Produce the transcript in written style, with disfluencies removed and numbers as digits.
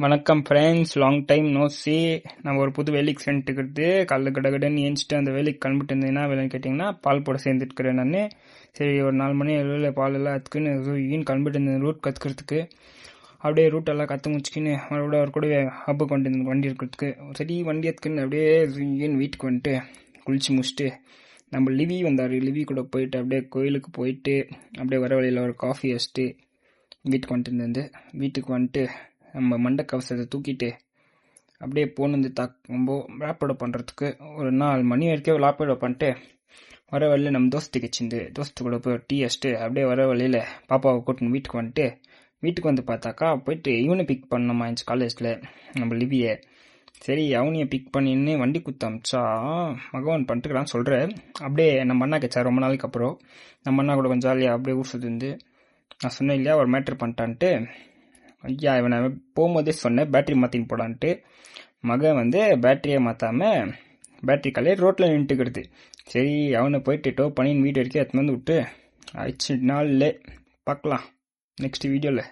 வணக்கம் friends, long time no see. நம்ம ஒரு புது வேலைக்கு சென்ட்டுக்கிறது. காலைல கடகடன்னு ஏஞ்சிட்டு அந்த வேலைக்கு கிளம்பிட்டு இருந்தேன். என்ன வேலைன்னு கேட்டிங்கன்னா, பால் போட சேர்ந்துட்டுக்கிறேன் நான். சரி, ஒரு 4 மணி அளவில் பால் எல்லாம் எடுத்துக்குன்னு ஈன்னு கிளம்பிட்டு இருந்தேன் ரூட் கற்றுக்கிறதுக்கு. அப்படியே ரூட்டெல்லாம் கற்று முடிச்சுக்கின்னு மறுபடியும் அவர் கூட ஹப்பு கொண்டு இருந்தேன் வண்டி இருக்கிறதுக்கு. சரி, வண்டி எடுத்துக்கின்னு அப்படியே ஈன்னு வீட்டுக்கு வந்துட்டு குளிச்சு முடிச்சுட்டு நம்ம லிவி வந்தார். லிவி கூட போயிட்டு அப்படியே கோயிலுக்கு போயிட்டு அப்படியே வர வழியில் ஒரு காஃபி வச்சுட்டு வீட்டுக்கு வந்துட்டு இருந்தேன். வீட்டுக்கு வந்துட்டு நம்ம மண்டை கவசத்தை தூக்கிட்டு அப்படியே போனது ரொம்ப லேப்போட பண்ணுறதுக்கு ஒரு 4 மணி வரைக்கும் லேப்போட பண்ணிட்டு வர வழியில் நம்ம தோஸ்துக்கு வச்சுருந்து தோஸ்து கூட போய் டீ அடிச்சுட்டு அப்படியே வர வழியில் பாப்பாவை கூட்டின்னு வீட்டுக்கு வந்துட்டு வீட்டுக்கு வந்து பார்த்தாக்கா போயிட்டு இவனை பிக் பண்ணோமா என் காலேஜில் நம்ம லிவியை. சரி, அவனையை பிக் பண்ணின்னு வண்டி குத்த அமிச்சா மகவான் பண்ணிட்டுக்கிறான்னு சொல்கிறேன். அப்படியே நம்ம அண்ணா கேச்சா ரொம்ப நாளைக்கு அப்புறம் நம்ம அண்ணா கூட கொஞ்சம் ஜாலியாக அப்படியே ஊர் சுற்றி நான் சொன்னேன் இல்லையா ஒரு மேட்ரு பண்ணிட்டான்ட்டு. ஐயா, இவனை போகும்போதே சொன்னேன் பேட்டரி மாற்றின்னு போடான்ட்டு. மகன் பேட்டரியை மாற்றாமல் பேட்டரி கலையை ரோட்டில் நின்றுக்கிறது. சரி, அவனை போயிட்டு டோ பண்ணி வீடு வரைக்கும் எடுத்துன்னு விட்டு ஆயிடுச்சு. நாளில் பார்க்கலாம் நெக்ஸ்ட் வீடியோவில்.